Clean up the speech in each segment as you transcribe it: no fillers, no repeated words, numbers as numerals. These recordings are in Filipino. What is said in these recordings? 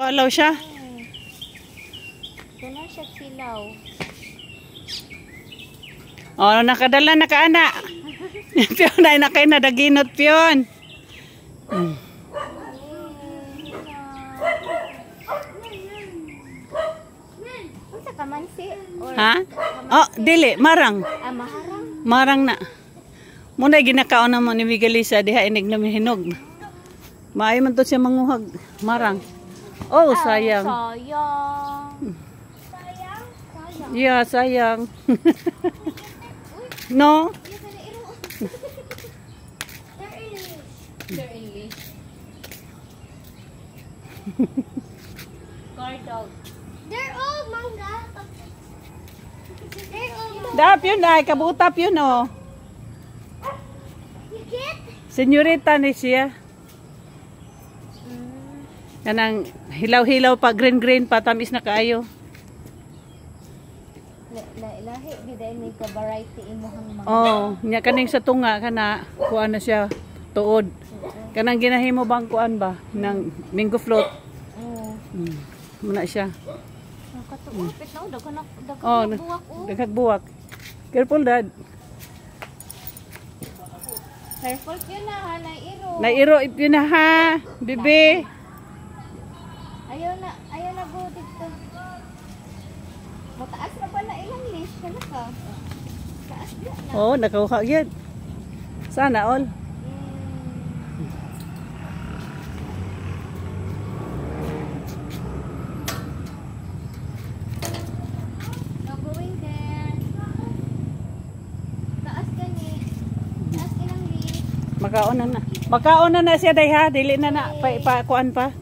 Palaw siya. Gana siya silaw. Oh, nakadala na ka ana. Piyon ay nakay na daginot piyon. Unsa ka man si? Ha? Oh, dili marang. Ah, maharang. Marang na. Muna ginakaon na mo ni Miguelisa diha inig na hinog. Maayo man to siya manguhag. Marang. Oh, sayang. Sayang. Sayang. Sayang. Yeah, sayang. No? They're English. Guard dog. They're all manga. They're all Dap yun ay, kabutap yun oh. Senyorita ni siya. Kanang hilaw-hilaw pa, green-green pa, tamis na kaayo. Lahi, biday may ka-variety imuhang mga. Oh, nya kaning sa tunga, kana, kuan na siya, tuod. Kanang ginahimo bang kuan ba, ng mango float. Oo. Muna siya. Nakatuupit na, Oh, buwak. daghag buwak. Careful dad. Careful yun na, ha, nairo. Nairo yun na ha, bibi. Ayaw na go dito. Mataas na pala ilang list. Kala ka? Taas na. Oh, nakauha yun. Sana all. No going there. Taas ka ni. Taas ilang list. Makaon na. Makaon na siya day ha, dili na na pa kuan pa.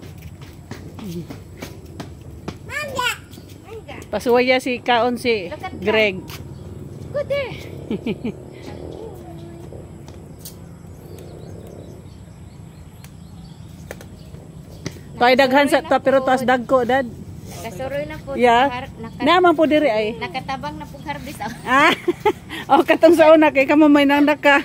Mangga. Pasuwaya si kaon si Greg. Go there. Tay daghan sa ta pero taas dagko dad. Nakasuroy na po. Yeah. Naman po diri ay. Nakatabang na po harvest. Ah. Oh katong sa una kay kamo may nang naka.